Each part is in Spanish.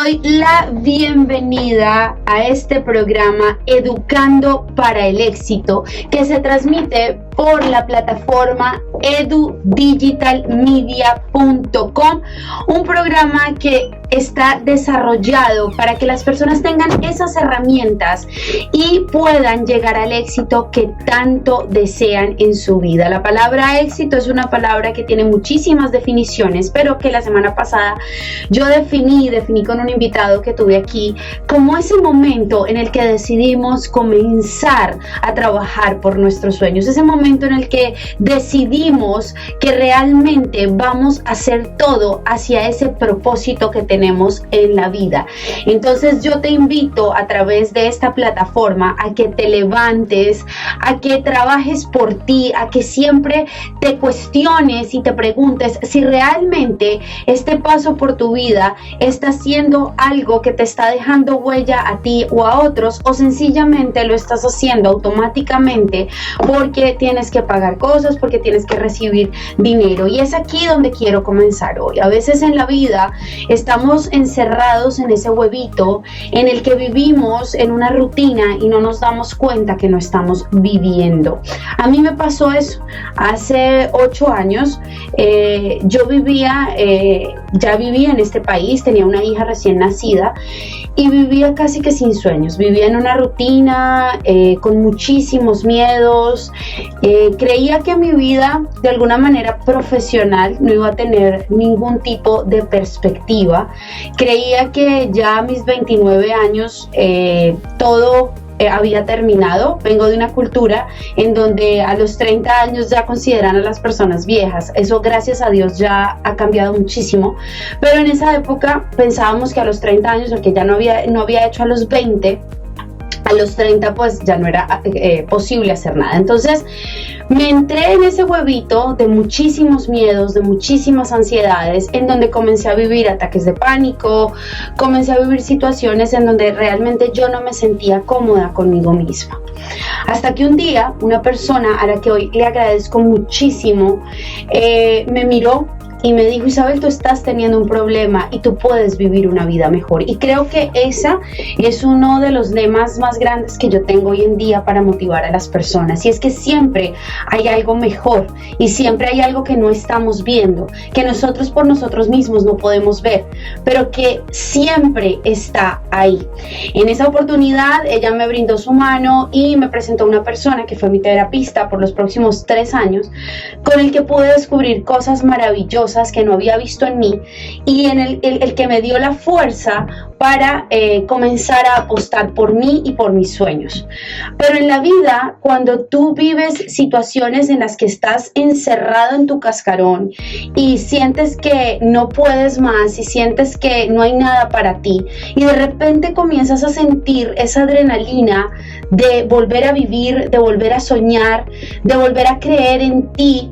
doy la bienvenida a este programa Educando para el Éxito, que se transmite por la plataforma edudigitalmedia.com, un programa que está desarrollado para que las personas tengan esas herramientas y puedan llegar al éxito que tanto desean en su vida. La palabra éxito es una palabra que tiene muchísimas definiciones, pero que la semana pasada yo definí con un invitado que tuve aquí como ese momento en el que decidimos comenzar a trabajar por nuestros sueños, ese momento en el que decidimos que realmente vamos a hacer todo hacia ese propósito que tenemos en la vida. Entonces yo te invito a través de esta plataforma a que te levantes, a que trabajes por ti, a que siempre te cuestiones y te preguntes si realmente este paso por tu vida está haciendo algo que te está dejando huella a ti o a otros, o sencillamente lo estás haciendo automáticamente porque tienes que pagar cosas, porque tienes que recibir dinero. Y es aquí donde quiero comenzar hoy. A veces en la vida estamos encerrados en ese huevito en el que vivimos en una rutina y no nos damos cuenta que no estamos viviendo. A mí me pasó eso hace 8 años. Yo ya vivía en este país, tenía una hija recién nacida y vivía casi que sin sueños. Vivía en una rutina con muchísimos miedos. Creía que mi vida de alguna manera profesional no iba a tener ningún tipo de perspectiva. Creía que ya a mis 29 años todo había terminado. Vengo de una cultura en donde a los 30 años ya consideran a las personas viejas. Eso, gracias a Dios, ya ha cambiado muchísimo, pero en esa época pensábamos que a los 30 años, el que ya no había hecho a los 20, a los 30 pues ya no era posible hacer nada. Entonces me entré en ese huevito de muchísimos miedos, de muchísimas ansiedades, en donde comencé a vivir ataques de pánico, comencé a vivir situaciones en donde realmente yo no me sentía cómoda conmigo misma. Hasta que un día una persona a la que hoy le agradezco muchísimo me miró y me dijo: Isabel, tú estás teniendo un problema y tú puedes vivir una vida mejor. Y creo que esa es uno de los lemas más grandes que yo tengo hoy en día para motivar a las personas. Y es que siempre hay algo mejor y siempre hay algo que no estamos viendo, que nosotros por nosotros mismos no podemos ver, pero que siempre está ahí. En esa oportunidad ella me brindó su mano y me presentó una persona que fue mi terapista por los próximos 3 años, con el que pude descubrir cosas maravillosas que no había visto en mí, y en el que me dio la fuerza para comenzar a apostar por mí y por mis sueños. Pero en la vida, cuando tú vives situaciones en las que estás encerrado en tu cascarón y sientes que no puedes más y sientes que no hay nada para ti, y de repente comienzas a sentir esa adrenalina de volver a vivir, de volver a soñar, de volver a creer en ti,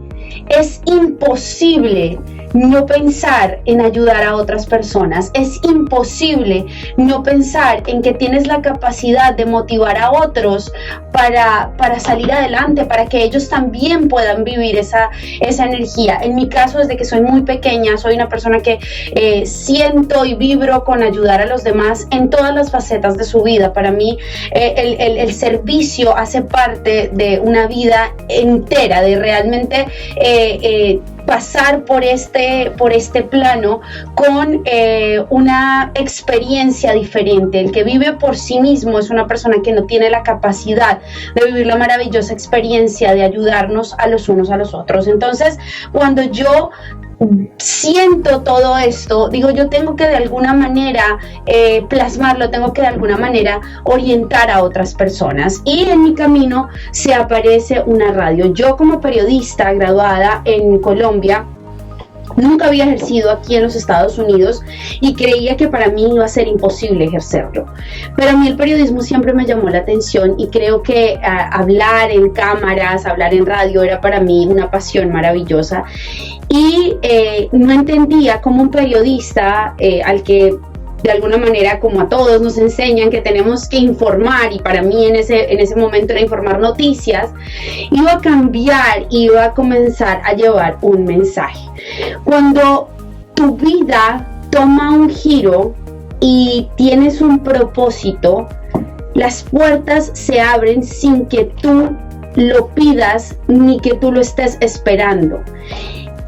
es imposible no pensar en ayudar a otras personas. Es imposible no pensar en que tienes la capacidad de motivar a otros para salir adelante, para que ellos también puedan vivir esa energía. En mi caso, desde que soy muy pequeña, soy una persona que siento y vibro con ayudar a los demás en todas las facetas de su vida. Para mí, el servicio hace parte de una vida entera, de realmente pasar por este plano con una experiencia diferente. El que vive por sí mismo es una persona que no tiene la capacidad de vivir la maravillosa experiencia de ayudarnos a los unos a los otros. Entonces, cuando yo siento todo esto, digo, yo tengo que de alguna manera plasmarlo, tengo que de alguna manera orientar a otras personas, y en mi camino se aparece una radio. Yo, como periodista graduada en Colombia, nunca había ejercido aquí en los Estados Unidos y creía que para mí iba a ser imposible ejercerlo. Pero a mí el periodismo siempre me llamó la atención, y creo que hablar en cámaras, hablar en radio era para mí una pasión maravillosa. Y no entendía cómo un periodista al que de alguna manera, como a todos nos enseñan que tenemos que informar, y para mí en ese momento era informar noticias, iba a cambiar, iba a comenzar a llevar un mensaje. Cuando tu vida toma un giro y tienes un propósito, las puertas se abren sin que tú lo pidas ni que tú lo estés esperando.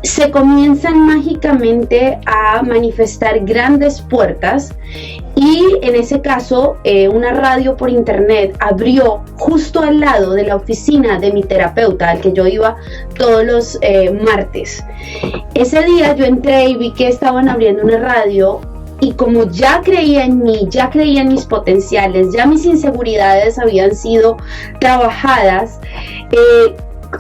Se comienzan mágicamente a manifestar grandes puertas y en ese caso una radio por internet abrió justo al lado de la oficina de mi terapeuta al que yo iba todos los martes. Ese día yo entré y vi que estaban abriendo una radio y como ya creía en mí, ya creía en mis potenciales, ya mis inseguridades habían sido trabajadas,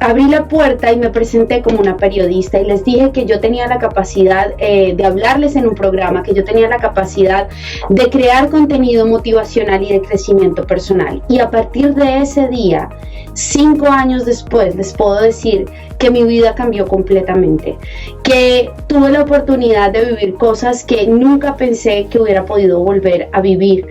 abrí la puerta y me presenté como una periodista y les dije que yo tenía la capacidad de hablarles en un programa, que yo tenía la capacidad de crear contenido motivacional y de crecimiento personal. Y a partir de ese día, 5 años después, les puedo decir que mi vida cambió completamente, que tuve la oportunidad de vivir cosas que nunca pensé que hubiera podido volver a vivir.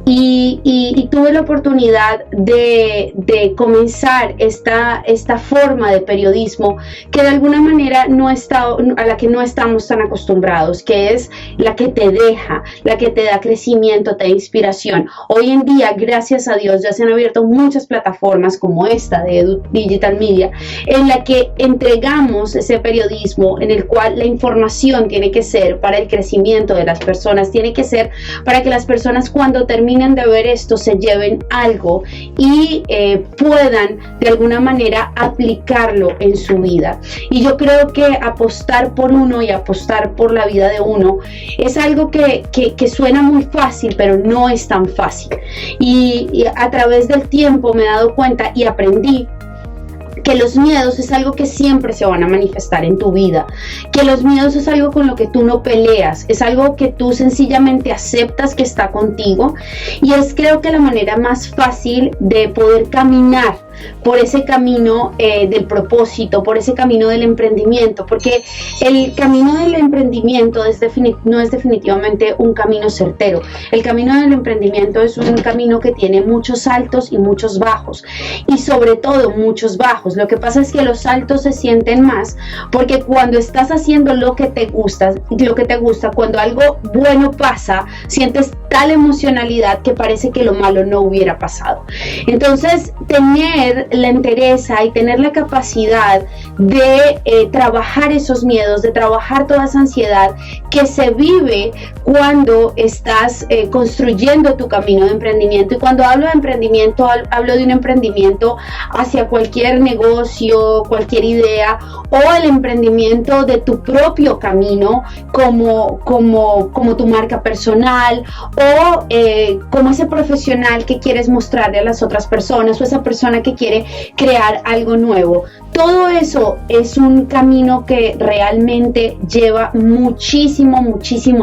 Y tuve la oportunidad de comenzar esta forma de periodismo que de alguna manera a la que no estamos tan acostumbrados, que es la que te deja, la que te da crecimiento, te da inspiración. Hoy en día, gracias a Dios, ya se han abierto muchas plataformas como esta de Edu Digital Media, en la que entregamos ese periodismo en el cual la información tiene que ser para el crecimiento de las personas, tiene que ser para que las personas cuando terminen de ver esto se lleven algo y puedan de alguna manera aplicarlo en su vida. Y yo creo que apostar por uno y apostar por la vida de uno es algo que suena muy fácil, pero no es tan fácil. Y a través del tiempo me he dado cuenta y aprendí que los miedos es algo que siempre se van a manifestar en tu vida, que los miedos es algo con lo que tú no peleas, es algo que tú sencillamente aceptas que está contigo y es creo que la manera más fácil de poder caminar por ese camino del propósito, por ese camino del emprendimiento, porque el camino del emprendimiento no es definitivamente un camino certero. El camino del emprendimiento es un camino que tiene muchos altos y muchos bajos, y sobre todo muchos bajos. Lo que pasa es que los altos se sienten más, porque cuando estás haciendo lo que te gusta, cuando algo bueno pasa, sientes tal emocionalidad que parece que lo malo no hubiera pasado. Entonces, tener la entereza y tener la capacidad de trabajar esos miedos, de trabajar toda esa ansiedad que se vive cuando estás construyendo tu camino de emprendimiento. Y cuando hablo de emprendimiento, hablo de un emprendimiento hacia cualquier negocio, cualquier idea, o el emprendimiento de tu propio camino como tu marca personal, o como ese profesional que quieres mostrarle a las otras personas, o esa persona que quiere crear algo nuevo. Todo eso es un camino que realmente lleva muchísimo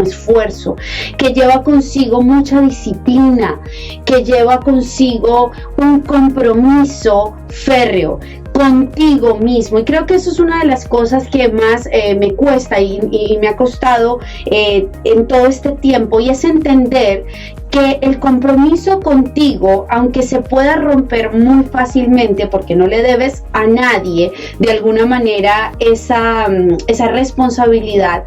esfuerzo, que lleva consigo mucha disciplina, que lleva consigo un compromiso férreo contigo mismo, y creo que eso es una de las cosas que más me cuesta y me ha costado en todo este tiempo, y es entender que el compromiso contigo, aunque se pueda romper muy fácilmente porque no le debes a nadie de alguna manera esa responsabilidad,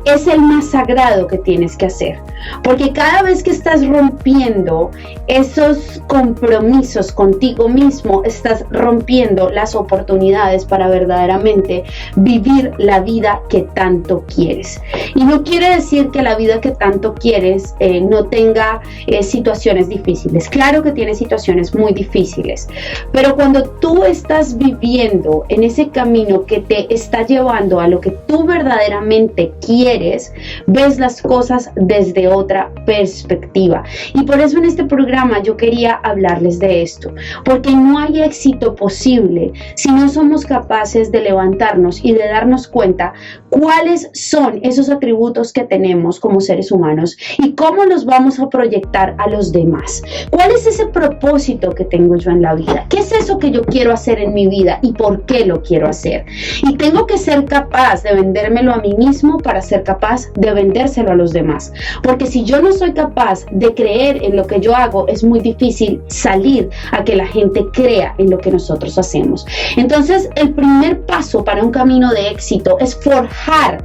es el más sagrado que tienes que hacer, porque cada vez que estás rompiendo esos compromisos contigo mismo, estás rompiendo las oportunidades para verdaderamente vivir la vida que tanto quieres. Y no quiere decir que la vida que tanto quieres no tenga situaciones difíciles. Claro que tiene situaciones muy difíciles, pero cuando tú estás viviendo en ese camino que te está llevando a lo que tú verdaderamente quieres, ves las cosas desde otra perspectiva. Y por eso en este programa yo quería hablarles de esto, porque no hay éxito posible si no somos capaces de levantarnos y de darnos cuenta cuáles son esos atributos que tenemos como seres humanos y cómo los vamos a proyectar proyectar a los demás? ¿Cuál es ese propósito que tengo yo en la vida? ¿Qué es eso que yo quiero hacer en mi vida y por qué lo quiero hacer? Y tengo que ser capaz de vendérmelo a mí mismo para ser capaz de vendérselo a los demás. Porque si yo no soy capaz de creer en lo que yo hago, es muy difícil salir a que la gente crea en lo que nosotros hacemos. Entonces, el primer paso para un camino de éxito es forjar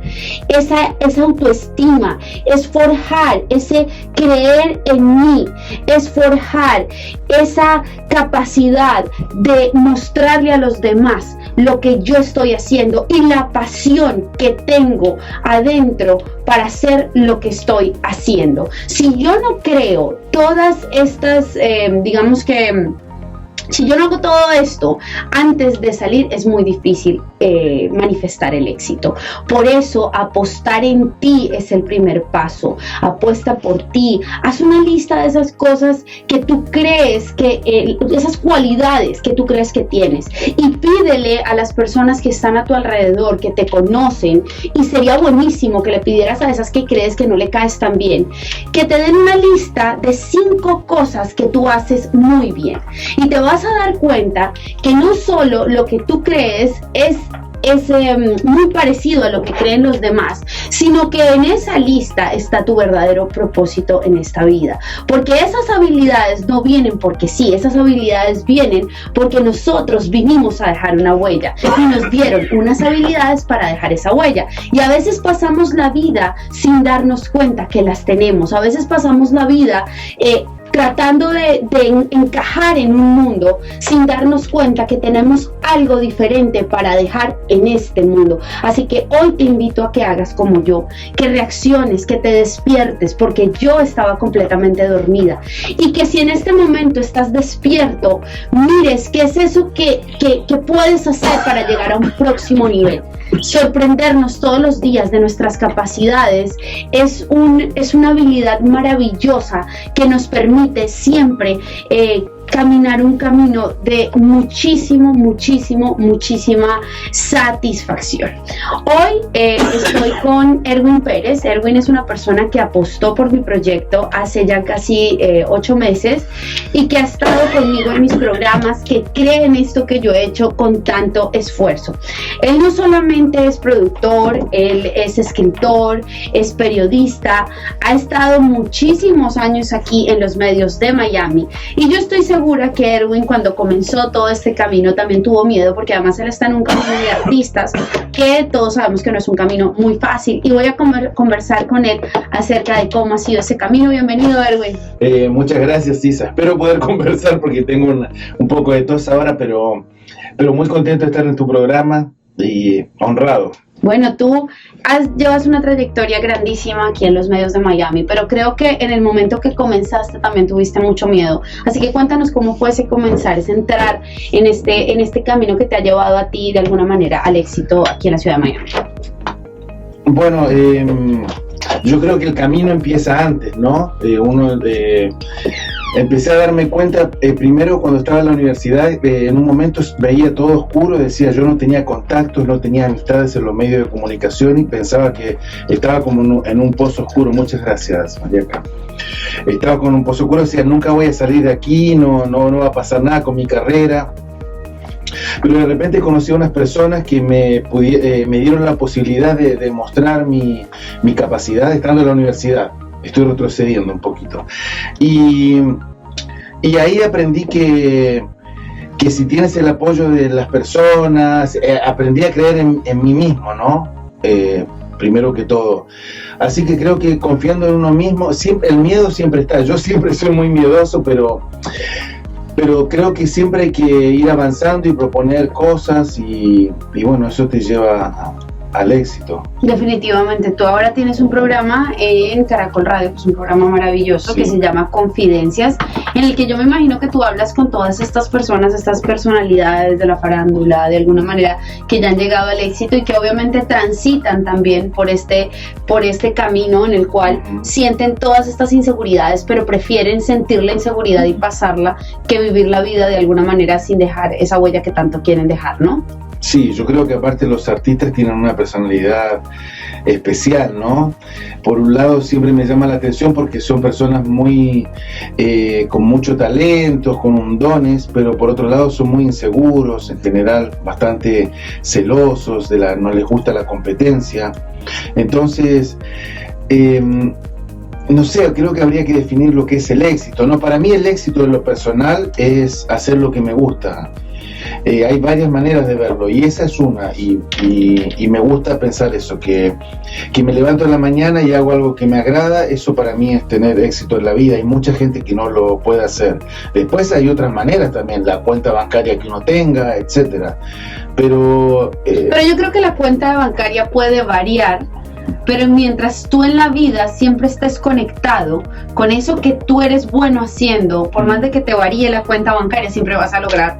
esa autoestima, es forjar ese creer en mí, es forjar esa capacidad de mostrarle a los demás lo que yo estoy haciendo y la pasión que tengo adentro para hacer lo que estoy haciendo. Si yo no creo todas estas, si yo no hago todo esto antes de salir, es muy difícil manifestar el éxito. Por eso, apostar en ti es el primer paso. Apuesta por ti. Haz una lista de esas cosas que tú crees que, esas cualidades que tú crees que tienes, y pídele a las personas que están a tu alrededor, que te conocen, y sería buenísimo que le pidieras a esas que crees que no le caes tan bien, que te den una lista de 5 cosas que tú haces muy bien. Y te vas a dar cuenta que no solo lo que tú crees es muy parecido a lo que creen los demás, sino que en esa lista está tu verdadero propósito en esta vida. Porque esas habilidades no vienen porque sí, esas habilidades vienen porque nosotros vinimos a dejar una huella y nos dieron unas habilidades para dejar esa huella. Y a veces pasamos la vida sin darnos cuenta que las tenemos. A veces pasamos la vida tratando de encajar en un mundo sin darnos cuenta que tenemos algo diferente para dejar en este mundo. Así que hoy te invito a que hagas como yo, que reacciones, que te despiertes, porque yo estaba completamente dormida, y que si en este momento estás despierto, mires qué es eso que puedes hacer para llegar a un próximo nivel. Sorprendernos todos los días de nuestras capacidades es una habilidad maravillosa que nos permite siempre caminar un camino de muchísima satisfacción. Hoy estoy con Erwin Pérez. Erwin es una persona que apostó por mi proyecto hace ya casi 8 meses y que ha estado conmigo en mis programas, que cree en esto que yo he hecho con tanto esfuerzo. Él no solamente es productor, él es escritor, es periodista, ha estado muchísimos años aquí en los medios de Miami, y yo estoy segura que Erwin, cuando comenzó todo este camino, también tuvo miedo, porque además él está en un camino de artistas que todos sabemos que no es un camino muy fácil, y voy a conversar con él acerca de cómo ha sido ese camino. Bienvenido, Erwin. Muchas gracias, Isa. Espero poder conversar porque tengo un poco de tos ahora, pero muy contento de estar en tu programa y honrado. Bueno, tú llevas una trayectoria grandísima aquí en los medios de Miami, pero creo que en el momento que comenzaste también tuviste mucho miedo. Así que cuéntanos cómo fue ese comenzar, ese entrar en este camino que te ha llevado a ti de alguna manera al éxito aquí en la ciudad de Miami. Bueno, yo creo que el camino empieza antes, ¿no? Empecé a darme cuenta, primero cuando estaba en la universidad, en un momento veía todo oscuro, decía, yo no tenía contactos, no tenía amistades en los medios de comunicación y pensaba que estaba como en un pozo oscuro. Muchas gracias, Mariaca. Estaba con un pozo oscuro, decía, nunca voy a salir de aquí, no va a pasar nada con mi carrera. Pero de repente conocí a unas personas que me dieron la posibilidad de mostrar mi capacidad estando en la universidad. Estoy retrocediendo un poquito. Y ahí aprendí que si tienes el apoyo de las personas, aprendí a creer en mí mismo, ¿no? Primero que todo. Así que creo que confiando en uno mismo, siempre, el miedo siempre está. Yo siempre soy muy miedoso, pero creo que siempre hay que ir avanzando y proponer cosas y bueno, eso te lleva al éxito. Definitivamente. Tú ahora tienes un programa en Caracol Radio, que es un programa maravilloso, sí, que se llama Confidencias, en el que yo me imagino que tú hablas con todas estas personas, estas personalidades de la farándula, de alguna manera, que ya han llegado al éxito y que obviamente transitan también por este camino en el cual sienten todas estas inseguridades, pero prefieren sentir la inseguridad y pasarla que vivir la vida de alguna manera sin dejar esa huella que tanto quieren dejar, ¿no? Sí, yo creo que aparte los artistas tienen una personalidad especial, ¿no? Por un lado siempre me llama la atención porque son personas muy con mucho talento, con dones, pero por otro lado son muy inseguros, en general bastante celosos, no les gusta la competencia. Entonces, no sé, creo que habría que definir lo que es el éxito, ¿no? Para mí el éxito en lo personal es hacer lo que me gusta. Hay varias maneras de verlo y esa es una, y me gusta pensar eso, que me levanto en la mañana y hago algo que me agrada. Eso para mí es tener éxito en la vida. Hay mucha gente que no lo puede hacer. Después hay otras maneras también, la cuenta bancaria que uno tenga, etcétera, pero yo creo que la cuenta bancaria puede variar, pero mientras tú en la vida siempre estés conectado con eso que tú eres bueno haciendo, por más de que te varíe la cuenta bancaria, siempre vas a lograr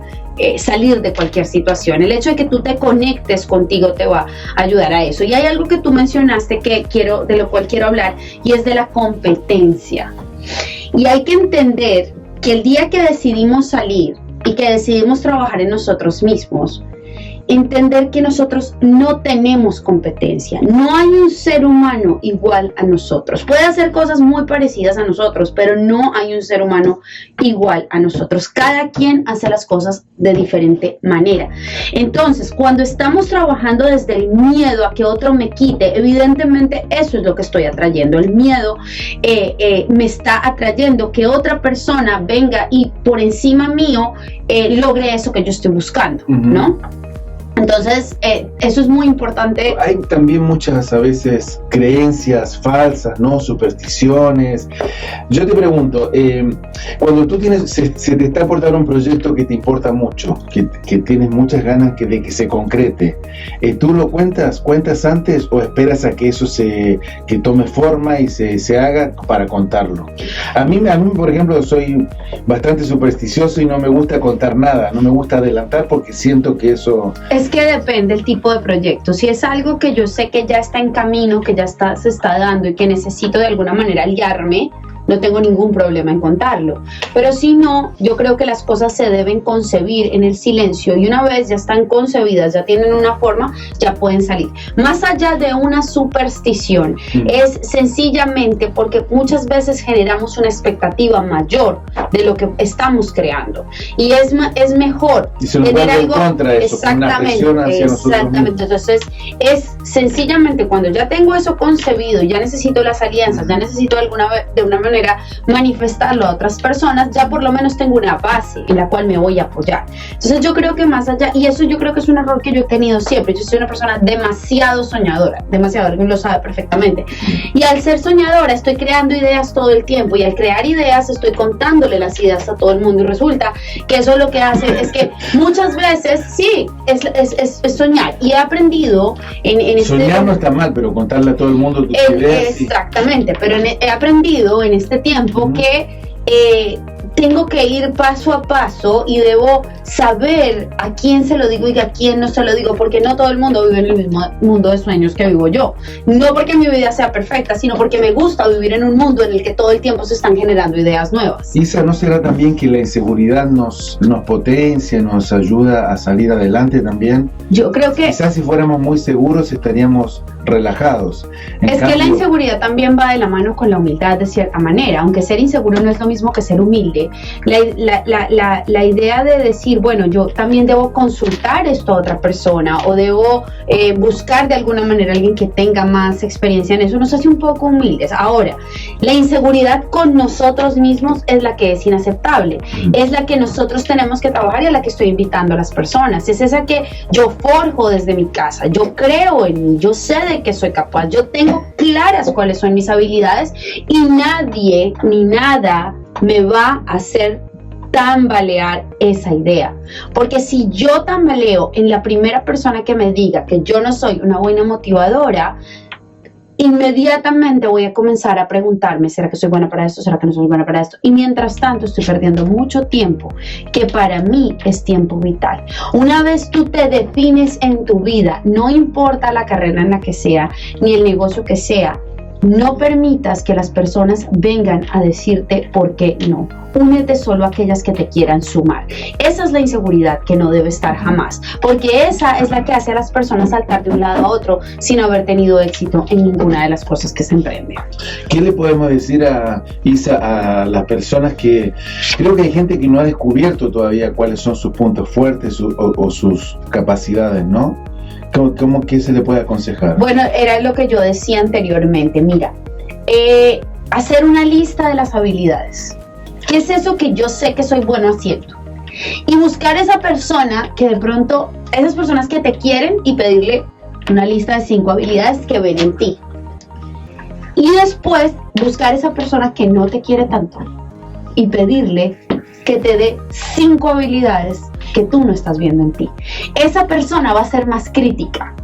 salir de cualquier situación. El hecho de que tú te conectes contigo te va a ayudar a eso. Y hay algo que tú mencionaste de lo cual quiero hablar, y es de la competencia. Y hay que entender que el día que decidimos salir y que decidimos trabajar en nosotros mismos, entender que nosotros no tenemos competencia. No hay un ser humano igual a nosotros. Puede hacer cosas muy parecidas a nosotros, pero no hay un ser humano igual a nosotros. Cada quien hace las cosas de diferente manera. Entonces, cuando estamos trabajando desde el miedo a que otro me quite, evidentemente eso es lo que estoy atrayendo. El miedo me está atrayendo que otra persona venga y por encima mío logre eso que yo estoy buscando, ¿no? Entonces, eso es muy importante. Hay también muchas, a veces, creencias falsas, ¿no? Supersticiones. Yo te pregunto, cuando tú se te está por dar un proyecto que te importa mucho, que tienes muchas ganas de que se concrete, ¿tú lo cuentas antes o esperas a que eso que tome forma y se haga para contarlo? A mí, por ejemplo, soy bastante supersticioso y no me gusta contar nada, no me gusta adelantar porque siento que eso... Es que depende del tipo de proyecto. Si es algo que yo sé que ya está en camino, que ya se está dando y que necesito de alguna manera aliarme, no tengo ningún problema en contarlo. Pero si no, yo creo que las cosas se deben concebir en el silencio, y una vez ya están concebidas, ya tienen una forma, ya pueden salir. Más allá de una superstición, es sencillamente porque muchas veces generamos una expectativa mayor de lo que estamos creando, y es mejor y se nos tener algo contra eso, exactamente. Entonces es sencillamente cuando ya tengo eso concebido, ya necesito las alianzas, ya necesito de una manera manifestarlo a otras personas, ya por lo menos tengo una base en la cual me voy a apoyar. Entonces yo creo que más allá, y eso yo creo que es un error que yo he tenido siempre, yo soy una persona demasiado soñadora, que lo sabe perfectamente, y al ser soñadora estoy creando ideas todo el tiempo, y al crear ideas estoy contándole las ideas a todo el mundo, y resulta que eso lo que hace es que muchas veces sí, es soñar, y he aprendido soñar no está mal, pero contarle a todo el mundo tus ideas. Exactamente, pero he aprendido en este tiempo que tengo que ir paso a paso y debo saber a quién se lo digo y a quién no se lo digo, porque no todo el mundo vive en el mismo mundo de sueños que vivo yo. No porque mi vida sea perfecta, sino porque me gusta vivir en un mundo en el que todo el tiempo se están generando ideas nuevas. Isa, ¿no será también que la inseguridad nos potencia, nos ayuda a salir adelante también? Yo creo que... Quizás si fuéramos muy seguros estaríamos relajados. Que la inseguridad también va de la mano con la humildad de cierta manera, aunque ser inseguro no es lo mismo que ser humilde. La idea de decir, bueno, yo también debo consultar esto a otra persona, o debo buscar de alguna manera a alguien que tenga más experiencia en eso, nos hace un poco humildes. Ahora, la inseguridad con nosotros mismos es la que es inaceptable, es la que nosotros tenemos que trabajar, y a la que estoy invitando a las personas. Es esa que yo forjo desde mi casa, yo creo en mí, yo sé de que soy capaz, yo tengo claras cuáles son mis habilidades, y nadie ni nada me va a hacer tambalear esa idea, porque si yo tambaleo en la primera persona que me diga que yo no soy una buena motivadora, inmediatamente voy a comenzar a preguntarme, ¿será que soy buena para esto? ¿Será que no soy buena para esto? Y mientras tanto estoy perdiendo mucho tiempo, que para mí es tiempo vital. Una vez tú te defines en tu vida, no importa la carrera en la que sea, ni el negocio que sea, No permitas que las personas vengan a decirte por qué no. Únete solo a aquellas que te quieran sumar. Esa es la inseguridad que no debe estar jamás, porque esa es la que hace a las personas saltar de un lado a otro sin haber tenido éxito en ninguna de las cosas que se emprenden. ¿Qué le podemos decir a Isa, a las personas que creo que hay gente que no ha descubierto todavía cuáles son sus puntos fuertes o sus capacidades, ¿no? ¿Cómo que se le puede aconsejar? Bueno, era lo que yo decía anteriormente. Mira, hacer una lista de las habilidades. ¿Qué es eso que yo sé que soy bueno haciendo? Y buscar esa persona que de pronto, esas personas que te quieren, y pedirle una lista de 5 habilidades que ven en ti. Y después buscar esa persona que no te quiere tanto y pedirle que te dé 5 habilidades que tú no estás viendo en ti. Esa persona va a ser más crítica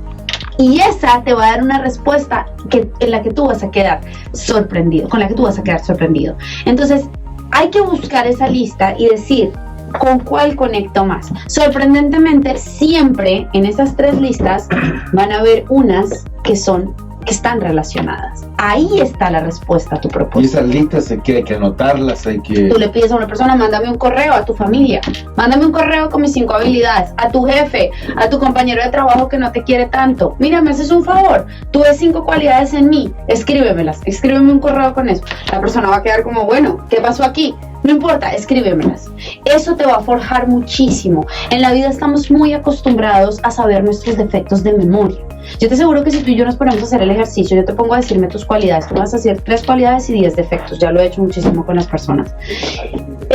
y esa te va a dar una respuesta en la que tú vas a quedar sorprendido, con la que tú vas a quedar sorprendido. Entonces hay que buscar esa lista y decir con cuál conecto más. Sorprendentemente, siempre en esas 3 listas van a haber unas que están relacionadas. Ahí está la respuesta a tu propósito. Y esas listas hay que anotarlas, Tú le pides a una persona, mándame un correo a tu familia, mándame un correo con mis 5 habilidades, a tu jefe, a tu compañero de trabajo que no te quiere tanto. Mira, me haces un favor, tú ves 5 cualidades en mí, escríbeme un correo con eso. La persona va a quedar como, bueno, ¿qué pasó aquí? No importa, escríbemelas. Eso te va a forjar muchísimo. En la vida estamos muy acostumbrados a saber nuestros defectos de memoria. Yo te aseguro que si tú y yo nos ponemos a hacer el ejercicio, yo te pongo a decirme tus cualidades, tú vas a hacer 3 cualidades y 10 defectos. Ya lo he hecho muchísimo con las personas.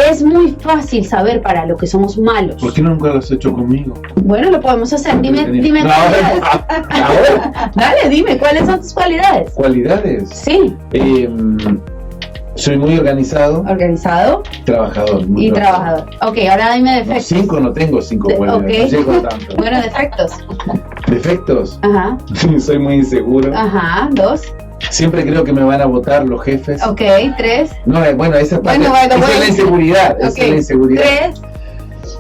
Es muy fácil saber para lo que somos malos. ¿Por qué nunca lo has hecho conmigo? Bueno, lo podemos hacer. Dime cualidades. Dale, dime, ¿cuáles son tus cualidades? ¿Cualidades? Sí. Soy muy organizado. Organizado. Trabajador. Muy trabajador. Ok, ahora dime defectos. 5 no tengo 5 cualidades. Okay. No llego a tanto. Bueno, defectos. ¿Defectos? Ajá. Soy muy inseguro. Ajá. 2. Siempre creo que me van a votar los jefes. Ok. 3. No, bueno, esa parte. Esa es la inseguridad. Okay. Esa es la inseguridad.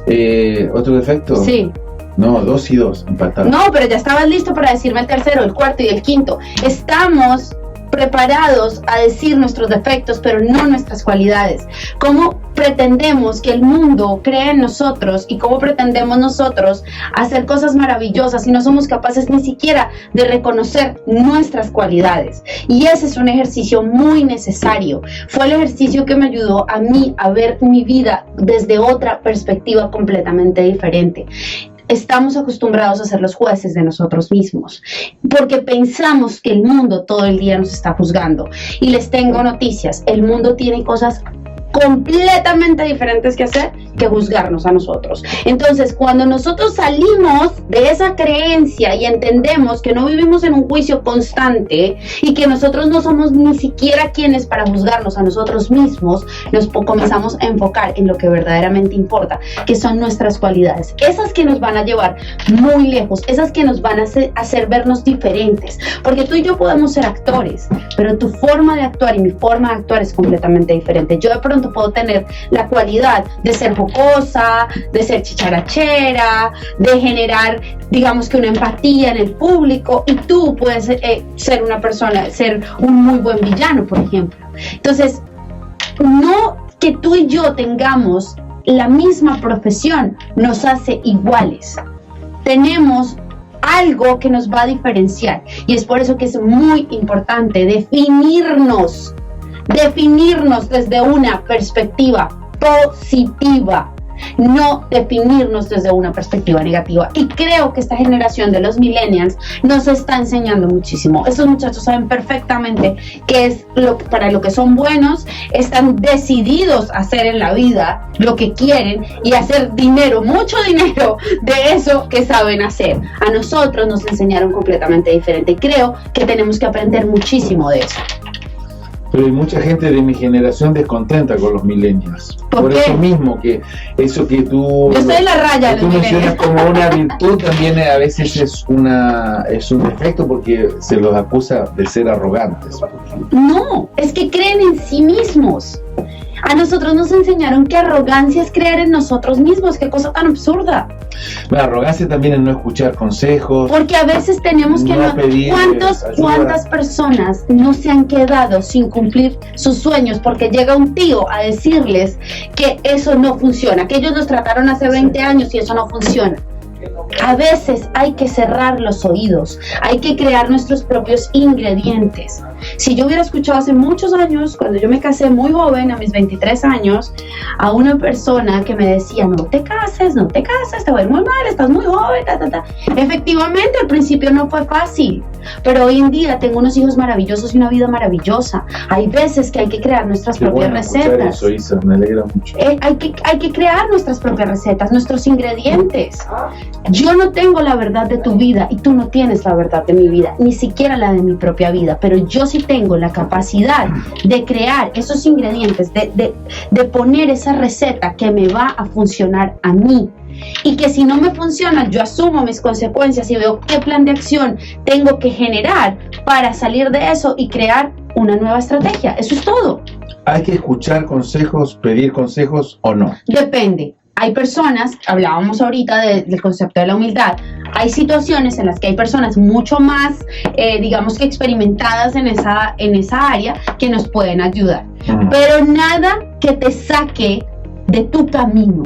3. ¿Otro defecto? Sí. No, 2 y 2, empatados. No, pero ya estabas listo para decirme el tercero, el cuarto y el quinto. Estamos preparados a decir nuestros defectos, pero no nuestras cualidades. ¿Cómo pretendemos que el mundo cree en nosotros y cómo pretendemos nosotros hacer cosas maravillosas si no somos capaces ni siquiera de reconocer nuestras cualidades? Y ese es un ejercicio muy necesario. Fue el ejercicio que me ayudó a mí a ver mi vida desde otra perspectiva completamente diferente. Estamos acostumbrados a ser los jueces de nosotros mismos, porque pensamos que el mundo todo el día nos está juzgando. Y les tengo noticias, el mundo tiene cosas completamente diferentes que hacer que juzgarnos a nosotros. Entonces, cuando nosotros salimos de esa creencia y entendemos que no vivimos en un juicio constante y que nosotros no somos ni siquiera quienes para juzgarnos a nosotros mismos, nos comenzamos a enfocar en lo que verdaderamente importa, que son nuestras cualidades, esas que nos van a llevar muy lejos, esas que nos van a hacer vernos diferentes, porque tú y yo podemos ser actores, pero tu forma de actuar y mi forma de actuar es completamente diferente. Yo de pronto puedo tener la cualidad de ser jocosa, de ser chicharachera, de generar, digamos que una empatía en el público, y tú puedes ser una persona, ser un muy buen villano, por ejemplo. Entonces, no que tú y yo tengamos la misma profesión nos hace iguales. Tenemos algo que nos va a diferenciar, y es por eso que es muy importante definirnos desde una perspectiva positiva, no definirnos desde una perspectiva negativa. Y creo que esta generación de los millennials nos está enseñando muchísimo. Estos muchachos saben perfectamente qué es para lo que son buenos, están decididos a hacer en la vida lo que quieren y hacer dinero, mucho dinero de eso que saben hacer. A nosotros nos enseñaron completamente diferente y creo que tenemos que aprender muchísimo de eso. Pero hay mucha gente de mi generación descontenta con los millennials. ¿Por qué? Eso mismo, que eso que tú... Yo estoy en la raya de tú los mencionas millennials. como una virtud, también a veces es un defecto, porque se los acusa de ser arrogantes. No, es que creen en sí mismos. A nosotros nos enseñaron que arrogancia es creer en nosotros mismos. ¡Qué cosa tan absurda! La arrogancia también es no escuchar consejos. Porque a veces tenemos que... ¿Cuántas personas no se han quedado sin cumplir sus sueños porque llega un tío a decirles que eso no funciona, que ellos los trataron hace 20 años y eso no funciona? A veces hay que cerrar los oídos, hay que crear nuestros propios ingredientes. Si yo hubiera escuchado hace muchos años, cuando yo me casé muy joven, a mis 23 años, a una persona que me decía, no te cases, te va a ir muy mal, estás muy joven, Efectivamente, al principio no fue fácil, pero hoy en día tengo unos hijos maravillosos y una vida maravillosa. Hay veces que hay que crear nuestras propias recetas. Eso, Isa, me alegra mucho. Hay que crear nuestras propias recetas, nuestros ingredientes. Yo no tengo la verdad de tu vida y tú no tienes la verdad de mi vida, ni siquiera la de mi propia vida, pero yo sí tengo la capacidad de crear esos ingredientes, de poner esa receta que me va a funcionar a mí. Y que si no me funciona, yo asumo mis consecuencias y veo qué plan de acción tengo que generar para salir de eso y crear una nueva estrategia. Eso es todo. ¿Hay que escuchar consejos, pedir consejos o no? Depende. Hay personas, hablábamos ahorita del concepto de la humildad, hay situaciones en las que hay personas mucho más, digamos que experimentadas en esa área que nos pueden ayudar. Pero nada que te saque de tu camino.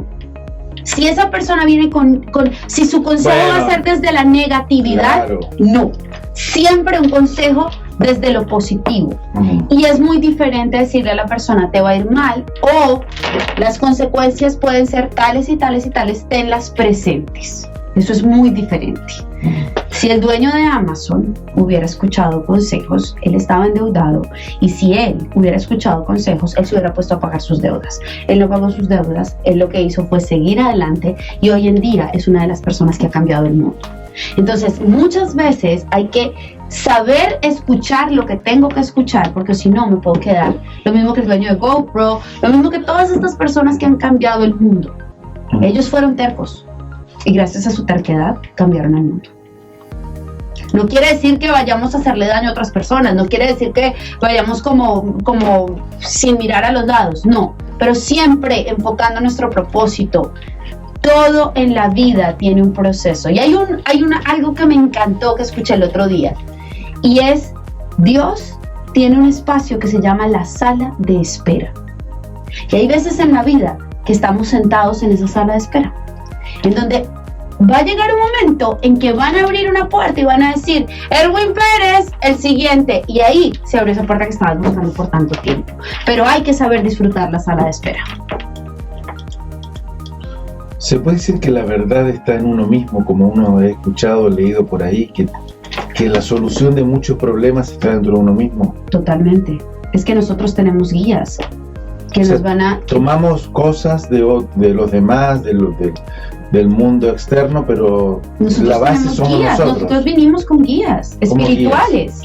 Si esa persona viene si su consejo va a ser desde la negatividad, claro. No. Siempre un consejo desde lo positivo. Y es muy diferente decirle a la persona te va a ir mal o las consecuencias pueden ser tales y tales y tales, tenlas presentes. Eso es muy diferente. Si el dueño de Amazon hubiera escuchado consejos, él estaba endeudado, y si él hubiera escuchado consejos, él se hubiera puesto a pagar sus deudas. Él no pagó sus deudas, él lo que hizo fue seguir adelante y hoy en día es una de las personas que ha cambiado el mundo. Entonces, muchas veces hay que saber escuchar lo que tengo que escuchar, porque si no me puedo quedar. Lo mismo que el dueño de GoPro, lo mismo que todas estas personas que han cambiado el mundo. Ellos fueron tercos y gracias a su terquedad cambiaron el mundo. No quiere decir que vayamos a hacerle daño a otras personas, no quiere decir que vayamos como sin mirar a los lados, no, pero siempre enfocando nuestro propósito. Todo en la vida tiene un proceso y hay algo que me encantó que escuché el otro día y es Dios tiene un espacio que se llama la sala de espera. Y hay veces en la vida que estamos sentados en esa sala de espera, en donde va a llegar un momento en que van a abrir una puerta y van a decir, Erwin Pérez, el siguiente, y ahí se abre esa puerta que estabas buscando por tanto tiempo. Pero hay que saber disfrutar la sala de espera. ¿Se puede decir que la verdad está en uno mismo, como uno ha escuchado, leído por ahí, que la solución de muchos problemas está dentro de uno mismo? Totalmente. Es que nosotros tenemos guías que nos van a... Tomamos cosas de los demás, del mundo externo, pero nosotros la base somos guías. Nosotros vinimos con guías espirituales.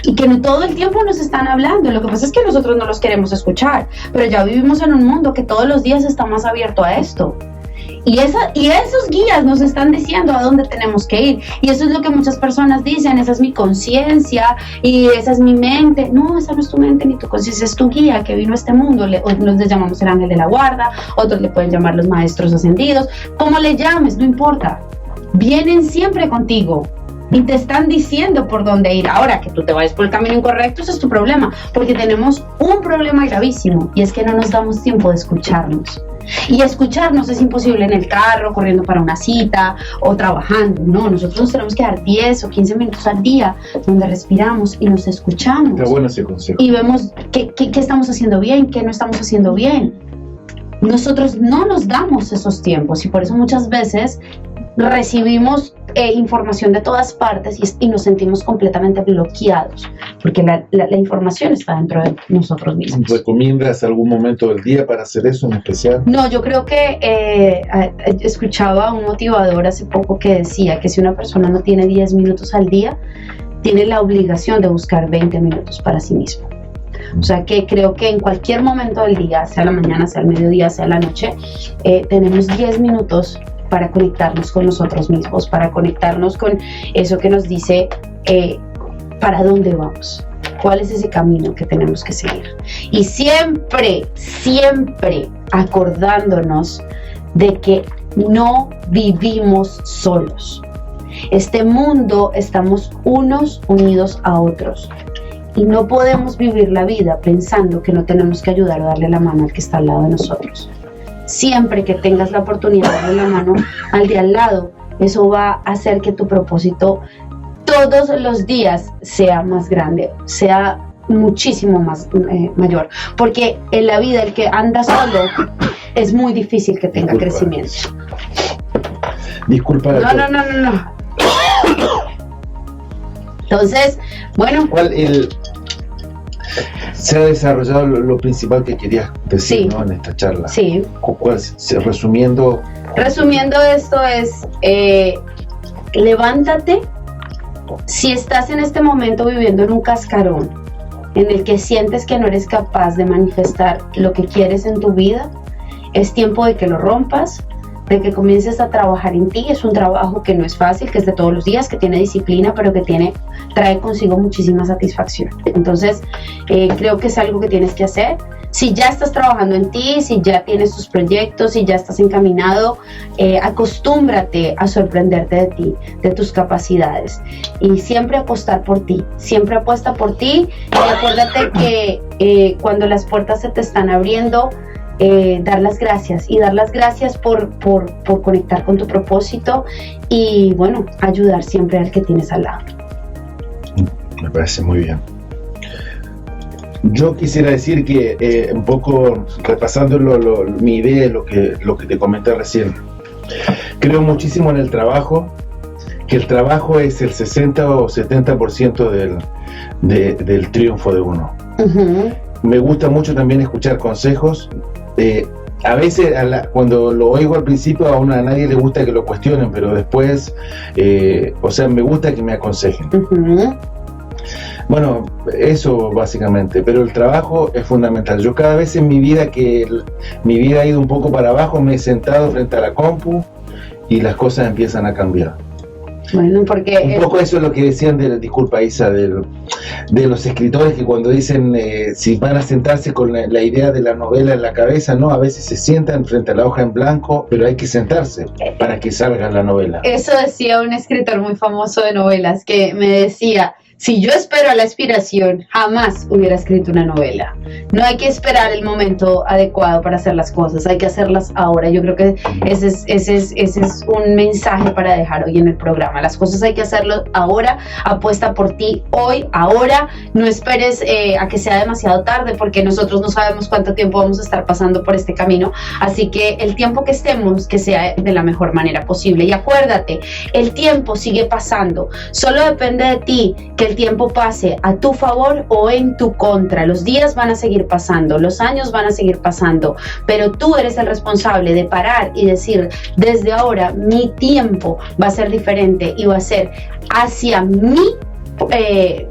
Y que no todo el tiempo nos están hablando. Lo que pasa es que nosotros no los queremos escuchar, pero ya vivimos en un mundo que todos los días está más abierto a esto. Y esos guías nos están diciendo a dónde tenemos que ir. Y eso es lo que muchas personas dicen, esa es mi conciencia y esa es mi mente. No, esa no es tu mente ni tu conciencia, es tu guía que vino a este mundo. Nos le llamamos el ángel de la guarda, otros le pueden llamar los maestros ascendidos. Como le llames, no importa. Vienen siempre contigo y te están diciendo por dónde ir. Ahora, que tú te vayas por el camino incorrecto, eso es tu problema, porque tenemos un problema gravísimo y es que no nos damos tiempo de escucharnos. Y escucharnos es imposible en el carro, corriendo para una cita o trabajando. No, nosotros nos tenemos que dar 10 o 15 minutos al día donde respiramos y nos escuchamos. Está bueno ese consejo. Y vemos qué estamos haciendo bien, qué no estamos haciendo bien. Nosotros no nos damos esos tiempos y por eso muchas veces recibimos información de todas partes y nos sentimos completamente bloqueados porque la información está dentro de nosotros mismos. ¿Recomiendas algún momento del día para hacer eso en especial? No, yo creo que escuchaba a un motivador hace poco que decía que si una persona no tiene 10 minutos al día, tiene la obligación de buscar 20 minutos para sí mismo. O sea que creo que en cualquier momento del día, sea la mañana, sea el mediodía, sea la noche, tenemos 10 minutos para conectarnos con nosotros mismos, para conectarnos con eso que nos dice para dónde vamos. cuál es ese camino que tenemos que seguir. Y siempre, siempre acordándonos de que no vivimos solos. Este mundo estamos unos unidos a otros. Y no podemos vivir la vida pensando que no tenemos que ayudar o darle la mano al que está al lado de nosotros. Siempre que tengas la oportunidad de darle la mano al de al lado, eso va a hacer que tu propósito todos los días sea más grande, sea muchísimo más mayor. Porque en la vida el que anda solo es muy difícil que tenga crecimiento. Disculpa. No. Entonces, bueno. Se ha desarrollado lo principal que querías decir, sí, ¿no? En esta charla. Sí. Resumiendo esto es, levántate. Si estás en este momento viviendo en un cascarón en el que sientes que no eres capaz de manifestar lo que quieres en tu vida, es tiempo de que lo rompas, de que comiences a trabajar en ti. Es un trabajo que no es fácil, que es de todos los días, que tiene disciplina, pero que trae consigo muchísima satisfacción. Entonces, creo que es algo que tienes que hacer. Si ya estás trabajando en ti, si ya tienes tus proyectos, si ya estás encaminado, acostúmbrate a sorprenderte de ti, de tus capacidades, y siempre apostar por ti. Siempre apuesta por ti, y acuérdate que cuando las puertas se te están abriendo, dar las gracias por conectar con tu propósito y bueno, ayudar siempre al que tienes al lado. Me parece muy bien. Yo quisiera decir que un poco repasando mi idea, lo que te comenté recién, creo muchísimo en el trabajo, que el trabajo es el 60 o 70% del triunfo de uno. Uh-huh. Me gusta mucho también escuchar consejos. A veces cuando lo oigo al principio a nadie le gusta que lo cuestionen, pero después me gusta que me aconsejen. Uh-huh. Bueno, eso básicamente, pero el trabajo es fundamental. Yo cada vez en mi vida mi vida ha ido un poco para abajo, me he sentado frente a la compu y las cosas empiezan a cambiar. Bueno, porque un poco eso es lo que decían disculpa Isa, de los escritores que cuando dicen si van a sentarse con la idea de la novela en la cabeza, no, a veces se sientan frente a la hoja en blanco, pero hay que sentarse para que salga la novela. Eso decía un escritor muy famoso de novelas, que me decía: si yo espero a la inspiración, jamás hubiera escrito una novela. No hay que esperar el momento adecuado para hacer las cosas, hay que hacerlas ahora. Yo creo que ese es un mensaje para dejar hoy en el programa. Las cosas hay que hacerlo ahora, apuesta por ti hoy, ahora. No esperes a que sea demasiado tarde, porque nosotros no sabemos cuánto tiempo vamos a estar pasando por este camino. Así que el tiempo que estemos, que sea de la mejor manera posible. Y acuérdate, el tiempo sigue pasando. Solo depende de ti que el tiempo pase a tu favor o en tu contra. Los días van a seguir pasando, los años van a seguir pasando, pero tú eres el responsable de parar y decir: desde ahora mi tiempo va a ser diferente y va a ser hacia mi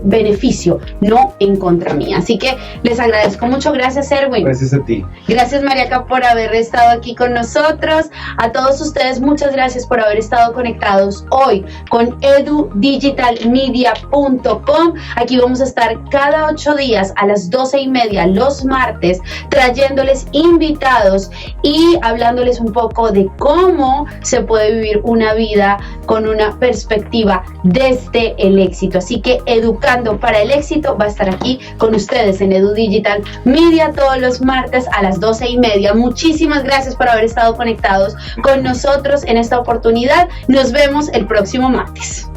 beneficio, no en contra mía. Así que les agradezco mucho. Gracias, Erwin. Gracias a ti. Gracias, Mariaca, por haber estado aquí con nosotros. A todos ustedes, muchas gracias por haber estado conectados hoy con edudigitalmedia.com. Aquí vamos a estar cada 8 días a las 12:30 los martes, trayéndoles invitados y hablándoles un poco de cómo se puede vivir una vida con una perspectiva desde el éxito. Así que Educando para el Éxito va a estar aquí con ustedes en Edu Digital Media todos los martes a las 12:30. Muchísimas gracias por haber estado conectados con nosotros en esta oportunidad. Nos vemos el próximo martes.